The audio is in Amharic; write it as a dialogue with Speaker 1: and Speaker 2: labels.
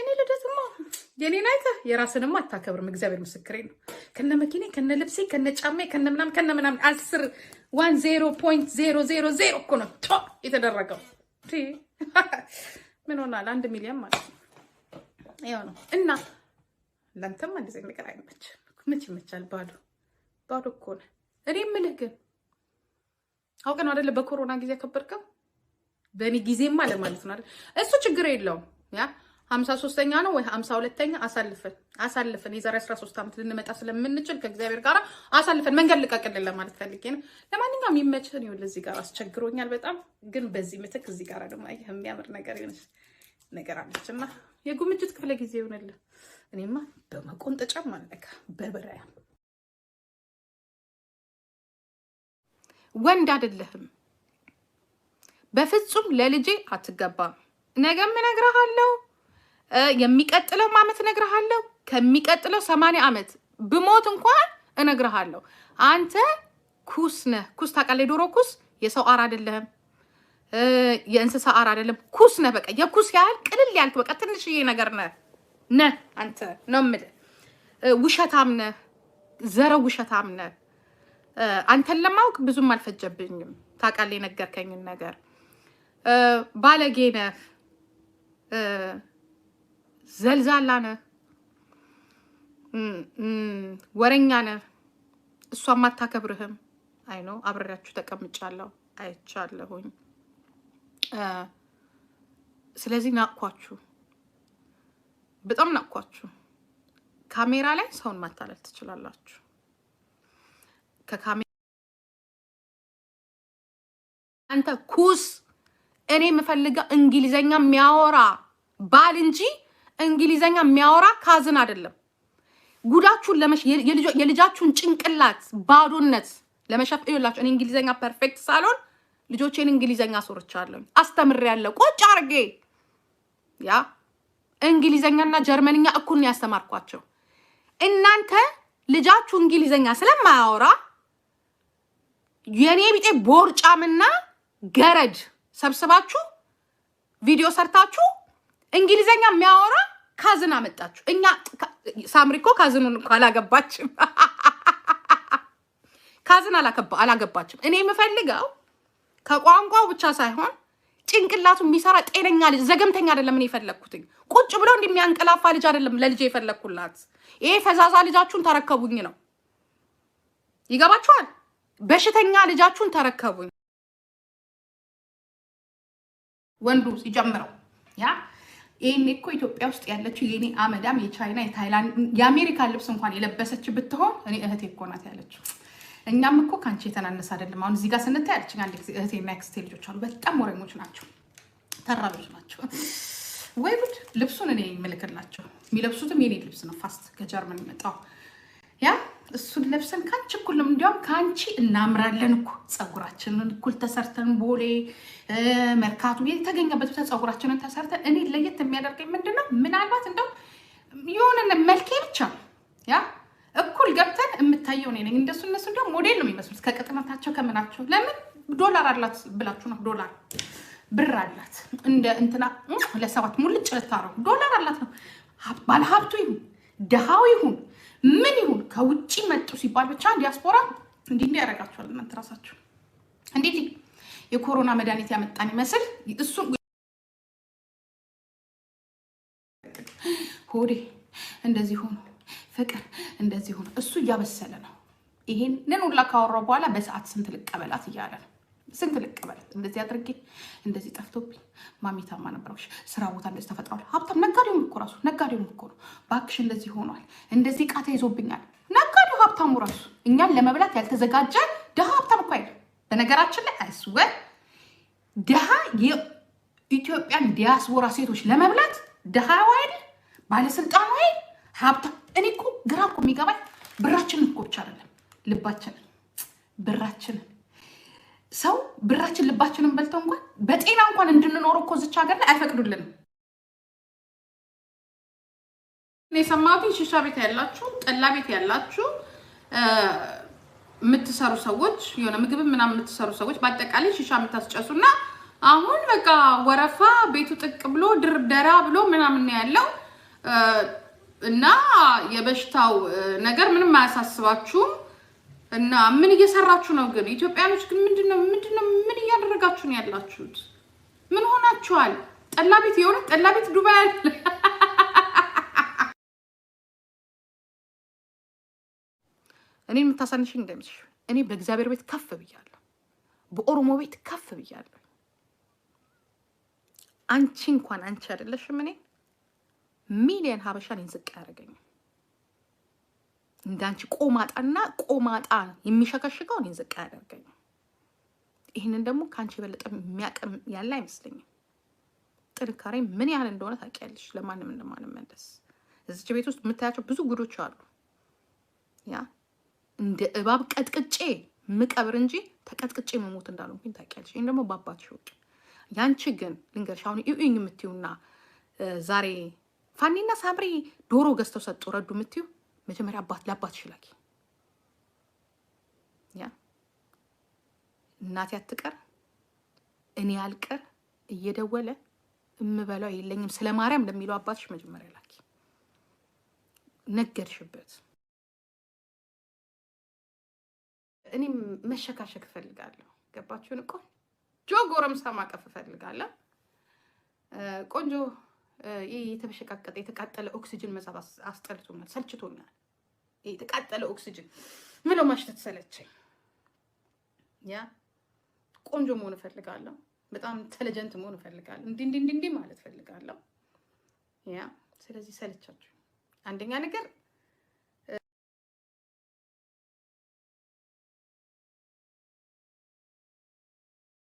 Speaker 1: የኔ ልደትማ የኔ ናይተ የራስንማ አታከብርም። እግዚአብሔር ምስክሬ ነው። ከነ መኪኔ ከነ ልብሴ ከነ ጫሜ ከነ ምናምን 10.000 እኮ ነው የተደረገው። ምን ሆናል? 1 ሚሊዮን ማለት ነው። ያው ነው እና ለንተም እንደዚህ ነገር አይመችም። ምን ይመቻል? ባዶ እኮ ነው። እኔ የምልህ ግን አውቀ ነው አይደለ? በኮሮና ጊዜ ያከበርከው በእኔ ጊዜማ ለማለት ነው አይደል? እሱ ችግር የለውም። ያ 53ኛ ነው ወይ 52ኛ አሳልፈን የዛሬ 13 ዓመት ልንመጣ ስለምንችል ከእግዚአብሔር ጋር አሳልፈን መንገድ ልቀቅልን ለማለት ፈልጌ ነው። ለማንኛውም ይመችህን። ይኸውልህ እዚህ ጋር አስቸግሮኛል በጣም ግን በዚህ ምትክ እዚህ ጋር ደግሞ የሚያምር ነገር ይሆንሽ ነገር አለችና የጉምጅት ክፍለ ጊዜ ይሆንልህ። እኔማ በመቆንጠጫም አለካ በበራያ ወንድ አይደለህም። በፍጹም ለልጄ አትገባም። ነገም እነግርሃለሁ፣ የሚቀጥለው ዓመት እነግርሃለሁ፣ ከሚቀጥለው 80 ዓመት ብሞት እንኳን እነግርሃለሁ። አንተ ኩስ ነህ። ኩስ ታውቃለህ? የዶሮ ኩስ የሰው አር አይደለም፣ የእንስሳ አር አይደለም። ኩስ ነህ። በቃ የኩስ ያህል ቅልል ያልክ በቃ ትንሽዬ ነገር ነህ አንተ ነው የምልህ። ውሸታም ነህ፣ ዘረ ውሸታም ነህ። አንተን ለማወቅ ብዙም አልፈጀብኝም። ታውቃለህ የነገርከኝን ነገር። ባለጌ ነህ፣ ዘልዛላ ነህ፣ ወረኛ ነህ። እሷም አታከብርህም። አይ ነው አብሬያችሁ ተቀምጫለሁ፣ አይቻለሁኝ። ስለዚህ ናቅኳችሁ፣ በጣም ናቅኳችሁ። ካሜራ ላይ ሰውን ማታለል ትችላላችሁ። ከካሜራ አንተ ኩስ እኔ የምፈልገው እንግሊዘኛ የሚያወራ ባል እንጂ እንግሊዘኛ የሚያወራ ካዝን አይደለም። ጉዳችሁን የልጃችሁን ጭንቅላት ባዶነት ለመሸፈን ይላችሁ። እኔ እንግሊዘኛ ፐርፌክት ሳልሆን ልጆቼን እንግሊዘኛ አስወርቻለሁ፣ አስተምሬያለሁ። ቁጭ አርጌ ያ እንግሊዘኛና ጀርመንኛ እኩል ነው ያስተማርኳቸው። እናንተ ልጃችሁ እንግሊዘኛ ስለማያወራ የኔ ቢጤ ቦርጫምና ገረድ ሰብስባችሁ ቪዲዮ ሰርታችሁ እንግሊዘኛ የሚያወራ ካዝን አመጣችሁ። እኛ ሳምሪኮ ካዝኑን አላገባችም፣ ካዝን አላገባችም። እኔ የምፈልገው ከቋንቋው ብቻ ሳይሆን ጭንቅላቱ የሚሰራ ጤነኛ ልጅ፣ ዘገምተኛ አይደለም። እኔ የፈለኩትኝ ቁጭ ብሎ እንደሚያንቀላፋ ልጅ አይደለም ለልጄ የፈለኩላት። ይሄ ፈዛዛ ልጃችሁን ተረከቡኝ ነው። ይገባችኋል? በሽተኛ ልጃችሁን ተረከቡኝ። ወንዱ ሲጀምረው ያ ይሄኔ እኮ ኢትዮጵያ ውስጥ ያለችው የኔ አመዳም የቻይና የታይላንድ የአሜሪካን ልብስ እንኳን የለበሰች ብትሆን እኔ እህቴ እኮ ናት ያለችው። እኛም እኮ ካንቺ የተናነሰ አይደለም። አሁን እዚህ ጋር ስንታይ ያለችኝ አንድ ጊዜ እህቴና ያክስቴ ልጆች አሉ። በጣም ወረኞች ናቸው፣ ተራሮች ናቸው። ወይ ጉድ! ልብሱን እኔ የምልክላቸው የሚለብሱትም የኔ ልብስ ነው። ፋስት ከጀርመን መጣው ያ እሱን ለብሰን ካንቺ እኩል እንዲያውም ካንቺ እናምራለን እኮ ፀጉራችንን እኩል ተሰርተን ቦሌ መርካቶ የተገኘበት ፀጉራችንን ተሰርተን እኔ ለየት የሚያደርገኝ ምንድነው? ምናልባት እንደው የሆነ መልኬ ብቻ ያ እኩል ገብተን የምታየው እኔ ነኝ። እንደሱ እነሱ እንደው ሞዴል ነው የሚመስሉት ከቅጥነታቸው ከምናቸው። ለምን ዶላር አላት ብላችሁ ነው? ዶላር ብር አላት እንደ እንትና ለሰባት ሙልጭ ልታረው ዶላር አላት ነው። ባለሀብቱ ይሁን ደሃው ይሁን ምን ይሁን ከውጪ መጡ ሲባል ብቻ ዲያስፖራ እንዲህ ያደርጋቸዋል። እናንተ ራሳችሁ እንዴት የኮሮና መድኃኒት ያመጣን ይመስል እሱ ሆዴ እንደዚህ ሆኖ ፍቅር እንደዚህ ሆኖ እሱ እያበሰለ ነው። ይሄንን ሁላ ካወራው በኋላ በሰዓት ስንት ልቀበላት እያለ ነው። ስንት ልቀበላት እንደዚህ አድርጌ እንደዚህ ጠፍቶብኝ ማሚታማ ነበርሽ ስራ ቦታ እንደዚህ ተፈጥሯል። ሀብታም ነጋዴውም እኮ ራሱ ነጋዴውም እኮ ነው። ባክሽ እንደዚህ ሆኗል፣ እንደዚህ ቃታ ይዞብኛል። ነጋዴው ሀብታሙ ራሱ እኛን ለመብላት ያልተዘጋጀ ደሃ ሀብታም እኮ አይደል። በነገራችን ላይ አይስወር ደሃ የኢትዮጵያን ዲያስፖራ ሴቶች ለመብላት ደሃ አይደል፣ ባለስልጣን ወይ ሀብታም። እኔ እኮ ግራ እኮ የሚገባኝ ብራችንን እኮ ብቻ አይደለም ልባችንን ብራችንን ሰው ብራችን ልባችንን በልተው እንኳን በጤና እንኳን እንድንኖር እኮ እዚች ሀገር ላይ አይፈቅዱልንም። እኔ ሰማሁኝ ሺሻ ቤት ያላችሁ ጠላ ቤት ያላችሁ የምትሰሩ ሰዎች የሆነ ምግብ ምናምን የምትሰሩ ሰዎች በአጠቃላይ ሺሻ የምታስጨሱና አሁን በቃ ወረፋ ቤቱ ጥቅ ብሎ ድርደራ ብሎ ምናምን ያለው እና የበሽታው ነገር ምንም አያሳስባችሁም። እና ምን እየሰራችሁ ነው ግን? ኢትዮጵያኖች ግን ምንድነው ምን እያደረጋችሁ ነው ያላችሁት? ምን ሆናችኋል? ጠላ ቤት የሆነ ጠላ ቤት ዱባይ አለ። እኔ የምታሳንሽኝ እንደምስሽ እኔ በእግዚአብሔር ቤት ከፍ ብያለሁ፣ በኦሮሞ ቤት ከፍ ብያለሁ። አንቺ እንኳን አንቺ አይደለሽም እኔ ሚሊየን ሀበሻን ዝቅ ያደርገኝ እንዳንቺ ቆማጣ የሚሸከሽከው እኔን ዝቅ ያደርገኝ። ይህንን ደግሞ ካንቺ የበለጠ የሚያቀም ያለ አይመስለኝም። ጥንካሬ ምን ያህል እንደሆነ ታውቂያለሽ። ለማንም እንደማንመለስ እዚች ቤት ውስጥ የምታያቸው ብዙ ጉዶች አሉ። ያ እንደ እባብ ቀጥቅጬ ምቀብር እንጂ ተቀጥቅጬ መሞት እንዳልሆንኩኝ ታውቂያለሽ። ይሄን ደግሞ ባባትሽ ወቅ ያንቺ ግን ልንገርሽ፣ አሁን ኢዩኝ የምትዩና ዛሬ ፋኒና ሳምሪ ዶሮ ገዝተው ሰጡ ረዱ የምትዩ መጀመሪያ ለአባትሽ ላኪ። ያ እናቴ አትቀር እኔ አልቀር እየደወለ እምበላው የለኝም ስለ ማርያም ለሚለው አባትሽ መጀመሪያ ላኪ። ነገርሽበት። እኔ መሸካሸክ እፈልጋለሁ። ገባችሁን? ቆንጆ ጎረምሳ ማቀፍ እፈልጋለሁ። ቆንጆ ይሄ የተበሸቃቀጠ የተቃጠለ ኦክሲጅን መሳብ አስጠልቶኛል፣ ሰልችቶኛል። ይሄ የተቃጠለ ኦክሲጅን ምለው ማሽተት ሰለቸኝ። ያ ቆንጆ መሆን እፈልጋለሁ። በጣም ኢንተለጀንት መሆን እፈልጋለሁ። እንዲህ ማለት እፈልጋለሁ። ያ ስለዚህ ሰለቻችሁ። አንደኛ ነገር